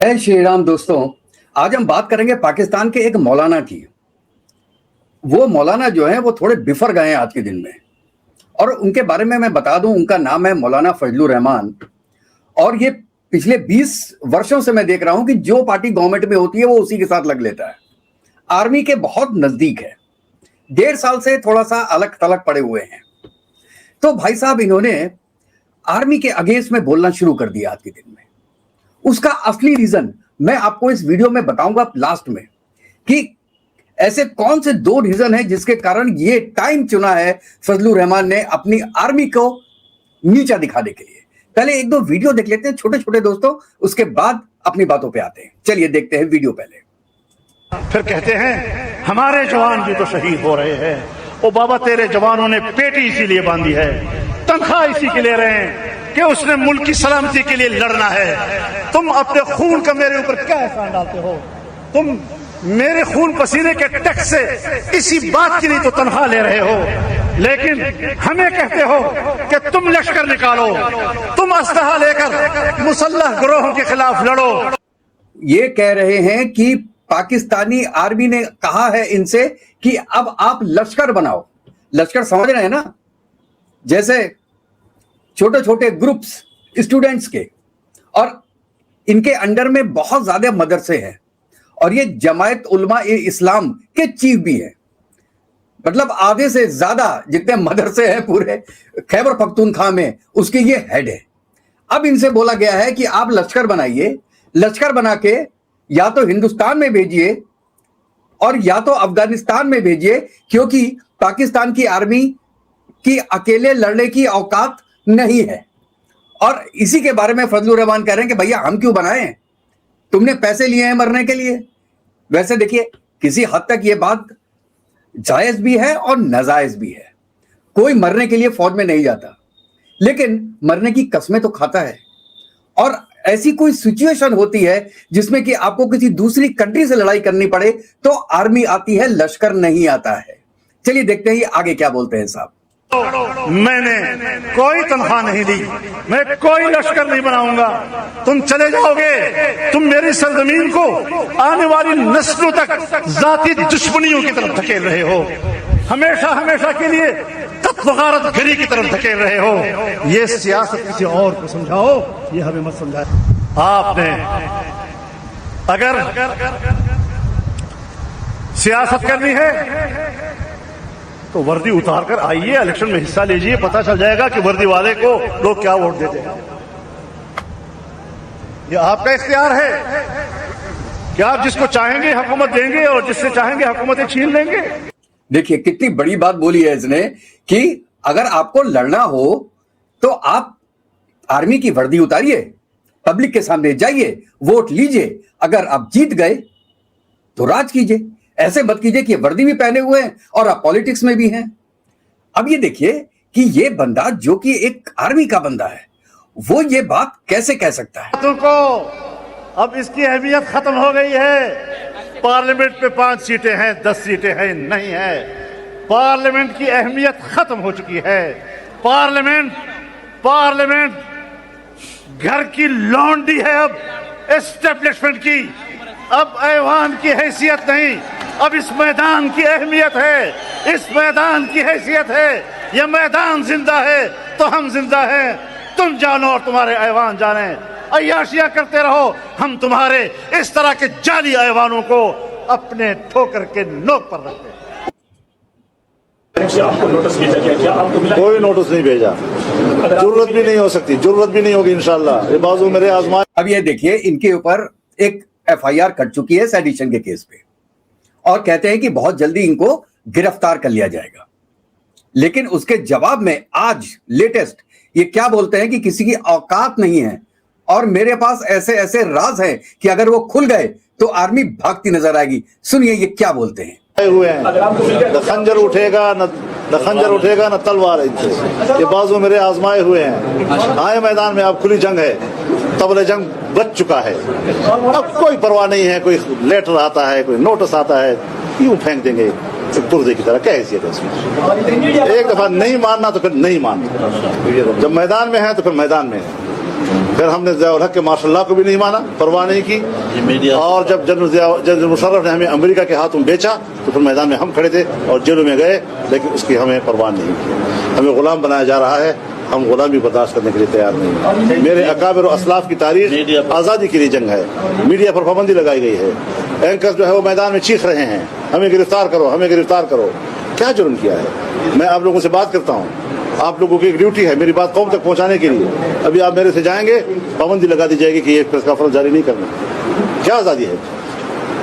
जय श्री राम दोस्तों। आज हम बात करेंगे पाकिस्तान के एक मौलाना की। वो मौलाना जो है वो थोड़े बिफर गए हैं आज के दिन में, और उनके बारे में मैं बता दूं, उनका नाम है मौलाना फजलुर रहमान। और ये पिछले 20 वर्षों से मैं देख रहा हूं कि जो पार्टी गवर्नमेंट में होती है वो उसी के साथ लग लेता है। आर्मी के बहुत नजदीक है, 1.5 साल से थोड़ा सा अलग थलग पड़े हुए हैं। तो भाई साहब, इन्होंने आर्मी के अगेंस्ट में बोलना शुरू कर दिया आज के दिन में। उसका असली रीजन मैं आपको इस वीडियो में बताऊंगा लास्ट में, कि ऐसे कौन से 2 रीजन है जिसके कारण ये टाइम चुना है फजलुर रहमान ने अपनी आर्मी को नीचा दिखाने के लिए। पहले 1-2 वीडियो देख लेते हैं छोटे छोटे दोस्तों, उसके बाद अपनी बातों पे आते हैं। चलिए देखते हैं वीडियो पहले। फिर कहते हैं हमारे जवान भी तो शहीद हो रहे हैं। ओ बाबा, तेरे जवानों ने पेटी इसीलिए बांधी है, तनख्वाह इसी के लिए रहे हैं कि उसने मुल्क की सलामती के लिए लड़ना है। तुम अपने खून का मेरे ऊपर क्या एहसान डालते हो? तुम मेरे खून पसीने के टैक्स से इसी बात की नहीं तो तनख्वाह ले रहे हो, लेकिन हमें कहते हो कि तुम लश्कर निकालो, तुम असलहा लेकर मुसल्लह गिरोहों के खिलाफ लड़ो। ये कह रहे हैं कि पाकिस्तानी आर्मी ने कहा है इनसे कि अब आप लश्कर बनाओ। लश्कर समझ रहे हैं ना, जैसे छोटे छोटे ग्रुप्स स्टूडेंट्स के, और इनके अंडर में बहुत ज्यादा मदरसे हैं, और ये जमायत उलमा ए इस्लाम के चीफ भी हैं। मतलब आधे से ज्यादा जितने मदरसे हैं पूरे खैबर पख्तूनख्वा में, उसके ये हेड है। अब इनसे बोला गया है कि आप लश्कर बनाइए, लश्कर बना के या तो हिंदुस्तान में भेजिए और या तो अफगानिस्तान में भेजिए, क्योंकि पाकिस्तान की आर्मी की अकेले लड़ने की औकात नहीं है। और इसी के बारे में फजलुर रहमान कह रहे हैं कि भैया हम क्यों बनाएं, तुमने पैसे लिए हैं मरने के लिए। वैसे देखिए, किसी हद तक ये बात जायज भी है और नाजायज भी है। कोई मरने के लिए फौज में नहीं जाता, लेकिन मरने की कस्में तो खाता है। और ऐसी कोई सिचुएशन होती है जिसमें कि आपको किसी दूसरी कंट्री से लड़ाई करनी पड़े तो आर्मी आती है, लश्कर नहीं आता है। चलिए देखते हैं ये आगे क्या बोलते हैं साहब। मैंने कोई तनख्वाह नहीं ली, मैं कोई लश्कर नहीं बनाऊंगा। तुम चले जाओगे, तुम मेरी सरजमीन को आने वाली नस्लों तक जाती दुश्मनियों की तरफ धकेल रहे हो, हमेशा हमेशा के लिए तत्वगारत गिरी की तरफ धकेल रहे हो। ये सियासत किसी और को समझाओ, ये हमें मत समझाओ। आपने अगर सियासत करनी है तो वर्दी उतार कर आइए, इलेक्शन में हिस्सा लीजिए, पता चल जाएगा कि वर्दी वाले को लोग क्या वोट देते हैं। ये आपका इख्तियार है कि आप जिसको चाहेंगे हुकूमत देंगे और जिससे चाहेंगे हुकूमतें छीन लेंगे। देखिए कितनी बड़ी बात बोली है इसने, कि अगर आपको लड़ना हो तो आप आर्मी की वर्दी उतारिए, पब्लिक के सामने जाइए, वोट लीजिए, अगर आप जीत गए तो राज कीजिए। ऐसे मत कीजिए कि वर्दी भी पहने हुए हैं और आप पॉलिटिक्स में भी हैं। अब ये देखिए कि ये बंदा जो कि एक आर्मी का बंदा है, वो ये बात कैसे कह सकता है। तुमको अब इसकी अहमियत खत्म हो गई है। पार्लियामेंट में 5 सीटें हैं, 10 सीटें हैं, नहीं है। पार्लियामेंट की अहमियत खत्म हो चुकी है। पार्लियामेंट घर की लॉन्ड्री है अब एस्टेब्लिशमेंट की। अब ऐवान की हैसियत नहीं, अब इस मैदान की अहमियत है, इस मैदान की हैसियत है। यह मैदान जिंदा है तो हम जिंदा हैं, तुम जानो और तुम्हारे ऐवान जाने। अय्याशियां करते रहो, हम तुम्हारे इस तरह के जाली ऐवानों को अपने ठोकर के नोक पर रखते हैं। आपको नोटिस भेजा गया क्या? आपको मिला? कोई नोटिस नहीं भेजा, जरूरत भी नहीं हो सकती, जरूरत भी नहीं होगी इंशाल्लाह। ये बाजू मेरे आजमा। अब ये देखिए, इनके ऊपर एक FIR कट चुकी है सेडिशन के केस पे, और कहते हैं कि बहुत जल्दी इनको गिरफ्तार कर लिया जाएगा। लेकिन उसके जवाब में आज लेटेस्ट ये क्या बोलते हैं कि किसी की औकात नहीं है, और मेरे पास ऐसे ऐसे राज हैं कि अगर वो खुल गए तो आर्मी भागती नजर आएगी। सुनिए ये क्या बोलते हैं। हुए हैं, न खंजर उठेगा न तलवार इनसे। ये बाजू मेरे आजमाए हुए हैं। आए मैदान में, अब खुली जंग है, तबले जंग बच चुका है। अब कोई परवाह नहीं है, कोई लेटर आता है, कोई नोटिस आता है, यूं फेंक देंगे पुर्जे की तरह। क्या हैसियत है उसमें? एक दफा नहीं मानना तो फिर नहीं मानना। जब मैदान में है तो फिर मैदान में है। फिर हमने ज़िया-उल हक के मार्शल लॉ को भी नहीं माना, परवाह नहीं की। और जब जनरल मुशर्रफ ने हमें अमेरिका के हाथों बेचा तो फिर मैदान में हम खड़े थे और जेलों में गए, लेकिन उसकी हमें परवाह नहीं की। हमें गुलाम बनाया जा रहा है, हम गुलामी बर्दाश्त करने के लिए तैयार नहीं। मेरे अकाबिर और असलाफ की तारीख आज़ादी के लिए जंग है। मीडिया पर पाबंदी लगाई गई है। एंकर्स जो है वो मैदान में चीख रहे हैं, हमें गिरफ्तार करो, हमें गिरफ्तार करो। क्या जुर्म किया है? मैं आप लोगों से बात करता हूँ, आप लोगों की एक ड्यूटी है मेरी बात कौम तक पहुँचाने के लिए। अभी आप मेरे से जाएंगे, पाबंदी लगा दी जाएगी कि ये प्रेस कॉन्फ्रेंस जारी नहीं करना। क्या आज़ादी है?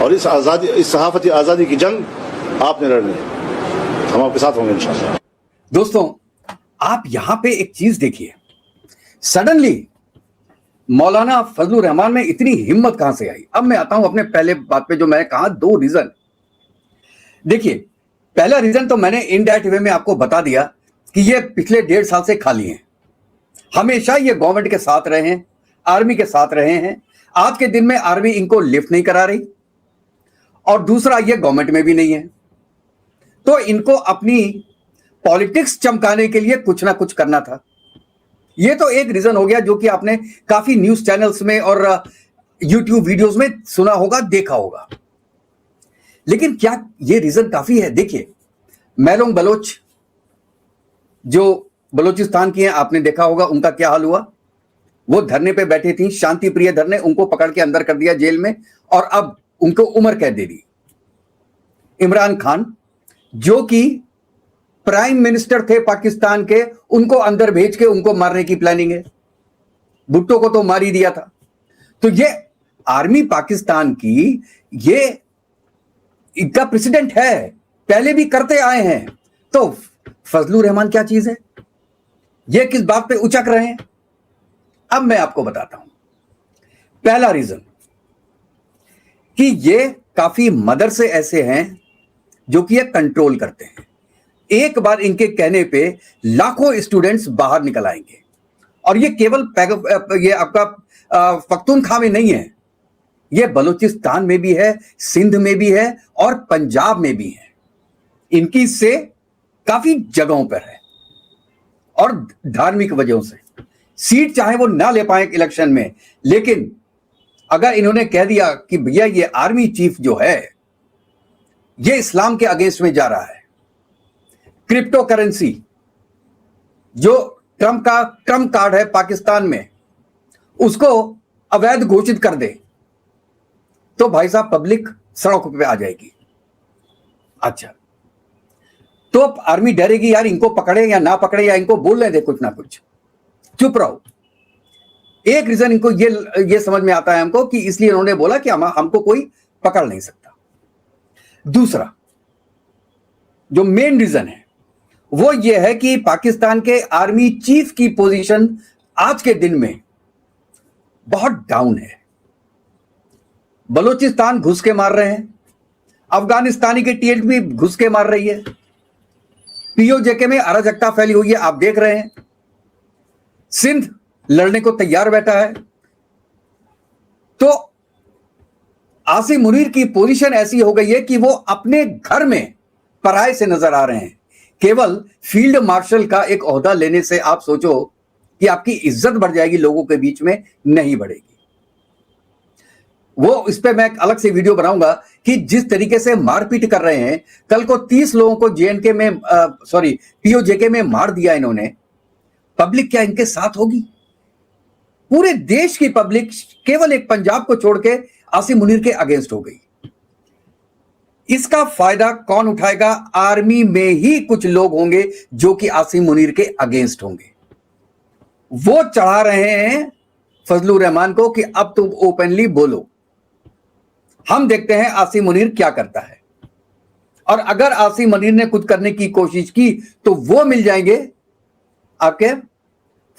और इस आज़ादी, इस सहाफ़ती आज़ादी की जंग आपने लड़नी है, हम आपके साथ होंगे इंशाअल्लाह। दोस्तों, आप यहां पे एक चीज देखिए, सडनली मौलाना फजलुर रहमान में इतनी हिम्मत कहां से आई। अब मैं आता हूं अपने पहले बात पे, जो मैं कहा 2 रीजन। देखिए, पहला रीजन तो मैंने इनडायरेक्ट वे में आपको बता दिया कि ये पिछले 1.5 साल से खाली हैं। हमेशा ये गवर्नमेंट के साथ रहे हैं, आर्मी के साथ रहे हैं। आज के दिन में आर्मी इनको लिफ्ट नहीं करा रही, और दूसरा ये गवर्नमेंट में भी नहीं है। तो इनको अपनी पॉलिटिक्स चमकाने के लिए कुछ ना कुछ करना था। ये तो एक रीजन हो गया, जो कि आपने काफी न्यूज चैनल्स में और यूट्यूब वीडियोस में सुना होगा, देखा होगा। लेकिन क्या ये रीजन काफी है? देखिए, मैलोंग बलोच जो बलोचिस्तान की हैं, आपने देखा होगा उनका क्या हाल हुआ। वो धरने पे बैठी थी, शांति प्रिय धरने, उनको पकड़ के अंदर कर दिया जेल में, और अब उनको उम्र कैद दे दी। इमरान खान जो कि प्राइम मिनिस्टर थे पाकिस्तान के, उनको अंदर भेज के उनको मारने की प्लानिंग है। भुट्टो को तो मार ही दिया था। तो ये आर्मी पाकिस्तान की, ये इनका प्रेसिडेंट है, पहले भी करते आए हैं। तो फजलुर रहमान क्या चीज है? ये किस बात पे उचक रहे हैं? अब मैं आपको बताता हूं। पहला रीजन कि ये काफी मदरसे ऐसे हैं जो कि ये कंट्रोल करते हैं। एक बार इनके कहने पे लाखों स्टूडेंट्स बाहर निकल आएंगे। और ये केवल ये आपका पख्तूनख्वा में नहीं है, ये बलूचिस्तान में भी है, सिंध में भी है और पंजाब में भी है। इनकी से काफी जगहों पर है, और धार्मिक वजहों से सीट चाहे वो ना ले पाए इलेक्शन में, लेकिन अगर इन्होंने कह दिया कि भैया ये आर्मी चीफ जो है ये इस्लाम के अगेंस्ट में जा रहा है, क्रिप्टो करेंसी जो ट्रम्प कार्ड है पाकिस्तान में, उसको अवैध घोषित कर दे, तो भाई साहब पब्लिक सड़कों पे आ जाएगी। अच्छा, तो आर्मी डरेगी, यार इनको पकड़े या ना पकड़े, या इनको बोल रहे थे कुछ ना कुछ, चुप रहो। एक रीजन इनको ये समझ में आता है हमको कि इसलिए उन्होंने बोला कि हमको कोई पकड़ नहीं सकता। दूसरा जो मेन रीजन है वो ये है कि पाकिस्तान के आर्मी चीफ की पोजीशन आज के दिन में बहुत डाउन है। बलूचिस्तान घुस के मार रहे हैं, अफगानिस्तानी की टीएलपी भी घुस के मार रही है, पीओजेके में अराजकता फैली हुई है, आप देख रहे हैं। सिंध लड़ने को तैयार बैठा है। तो आसिम मुनीर की पोजीशन ऐसी हो गई है कि वो अपने घर में पराये से नजर आ रहे हैं। केवल फील्ड मार्शल का एक ओहदा लेने से आप सोचो कि आपकी इज्जत बढ़ जाएगी लोगों के बीच में, नहीं बढ़ेगी। वो इस पे मैं एक अलग से वीडियो बनाऊंगा कि जिस तरीके से मारपीट कर रहे हैं, कल को 30 लोगों को जेएनके में पीओजेके में मार दिया इन्होंने, पब्लिक क्या इनके साथ होगी? पूरे देश की पब्लिक केवल एक पंजाब को छोड़ के आसिम मुनीर के अगेंस्ट हो गई। इसका फायदा कौन उठाएगा? आर्मी में ही कुछ लोग होंगे जो कि आसिम मुनीर के अगेंस्ट होंगे। वो चढ़ा रहे हैं फजलुर रहमान को कि अब तुम ओपनली बोलो, हम देखते हैं आसिम मुनीर क्या करता है। और अगर आसिम मुनीर ने कुछ करने की कोशिश की तो वो मिल जाएंगे आपके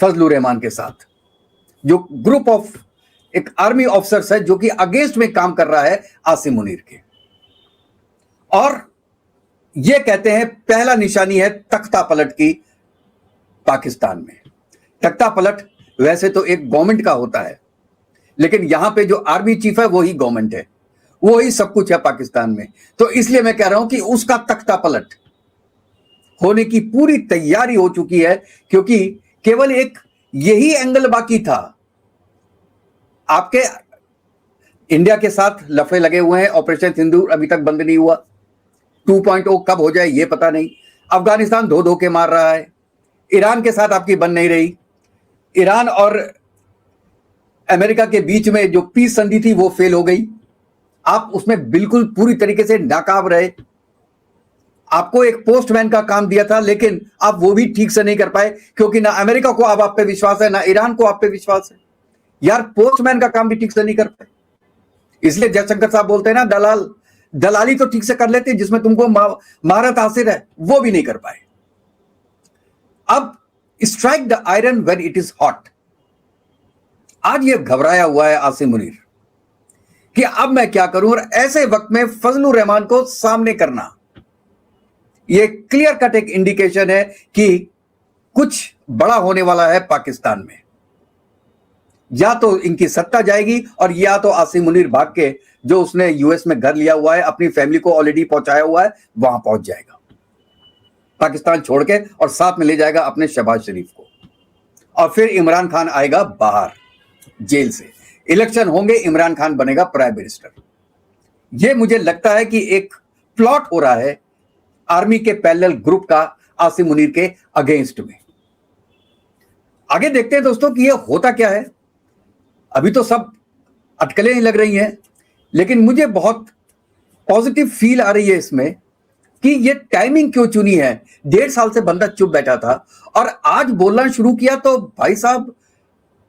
फजलुर रहमान के साथ, जो ग्रुप ऑफ एक आर्मी ऑफिसर्स है जो कि अगेंस्ट में काम कर रहा है आसिम मुनीर के। और ये कहते हैं पहला निशानी है तख्ता पलट की पाकिस्तान में। तख्ता पलट वैसे तो एक गवर्नमेंट का होता है, लेकिन यहां पे जो आर्मी चीफ है वो ही गवर्नमेंट है, वो ही सब कुछ है पाकिस्तान में। तो इसलिए मैं कह रहा हूं कि उसका तख्ता पलट होने की पूरी तैयारी हो चुकी है, क्योंकि केवल एक यही एंगल बाकी था आपके इंडिया के साथ लफड़े लगे हुए हैं, ऑपरेशन सिंदूर अभी तक बंद नहीं हुआ, 2.0 कब हो जाए ये पता नहीं, अफगानिस्तान धो धो के मार रहा है, ईरान के साथ आपकी बन नहीं रही, ईरान और अमेरिका के बीच में जो पीस संधि थी वो फेल हो गई, आप उसमें बिल्कुल पूरी तरीके से नाकाम रहे। आपको एक पोस्टमैन का काम दिया था लेकिन आप वो भी ठीक से नहीं कर पाए, क्योंकि ना अमेरिका को अब आप पे विश्वास है, ना ईरान को आप पे विश्वास है। यार पोस्टमैन का काम भी ठीक से नहीं कर पाए, इसलिए जयशंकर साहब बोलते हैं ना, दलाली तो ठीक से कर लेते जिसमें तुमको महारत हासिल है, वो भी नहीं कर पाए। अब strike the iron when it is hot. आज ये घबराया हुआ है आसिम मुनीर कि अब मैं क्या करूं, और ऐसे वक्त में फजलुर रहमान को सामने करना ये क्लियर कट एक इंडिकेशन है कि कुछ बड़ा होने वाला है पाकिस्तान में। या तो इनकी सत्ता जाएगी और या तो आसिम मुनीर भाग के, जो उसने यूएस में घर लिया हुआ है, अपनी फैमिली को ऑलरेडी पहुंचाया हुआ है, वहां पहुंच जाएगा पाकिस्तान छोड़ के, और साथ में ले जाएगा अपने शहबाज शरीफ को। और फिर इमरान खान आएगा बाहर जेल से, इलेक्शन होंगे, इमरान खान बनेगा प्राइम मिनिस्टर। यह मुझे लगता है कि एक प्लॉट हो रहा है आर्मी के पैरेलल ग्रुप का आसिम मुनीर के अगेंस्ट में। आगे देखते हैं दोस्तों कि यह होता क्या है। अभी तो सब अटकलें ही लग रही हैं, लेकिन मुझे बहुत पॉजिटिव फील आ रही है इसमें कि ये टाइमिंग क्यों चुनी है। 1.5 साल से बंदा चुप बैठा था और आज बोलना शुरू किया तो भाई साहब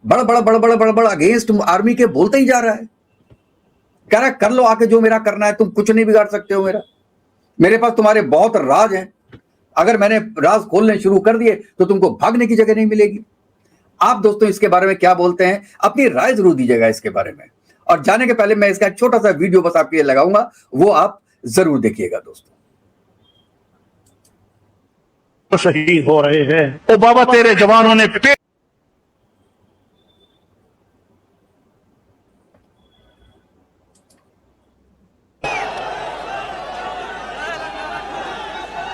बड़ा अगेंस्ट आर्मी के बोलते ही जा रहा है। कह रहा है कर लो आके जो मेरा करना है, तुम कुछ नहीं बिगाड़ सकते हो मेरे पास तुम्हारे बहुत राज हैं, अगर मैंने राज खोलने शुरू कर दिए तो तुमको भागने की जगह नहीं मिलेगी। आप दोस्तों इसके बारे में क्या बोलते हैं, अपनी राय जरूर दीजिएगा इसके बारे में। और जाने के पहले मैं इसका छोटा सा वीडियो बस आपके लिए लगाऊंगा, वो आप जरूर देखिएगा दोस्तों। तो शहीद हो रहे हैं, ओ बाबा तेरे जवानों ने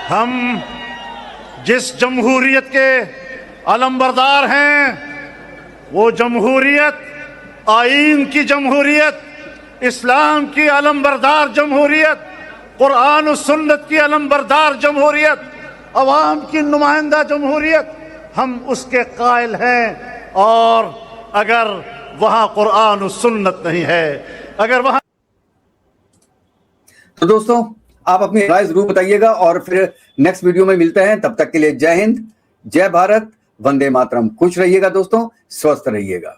हम जिस जमहूरियत के अलंबरदार हैं, वो जमहूरियत आईन की जमहूरियत, इस्लाम की अलंबरदार जमहूरियत, कुरान और सुन्नत की अलंबरदार जमहूरियत, अवाम की नुमाइंदा जमहूरियत, हम उसके कायल हैं। और अगर वहां कुरान और सुन्नत नहीं है, अगर वहां, तो दोस्तों आप अपनी राय जरूर बताइएगा और फिर नेक्स्ट वीडियो में मिलते हैं। तब तक के लिए जय हिंद, जय भारत, वंदे मातरम। खुश रहिएगा दोस्तों, स्वस्थ रहिएगा।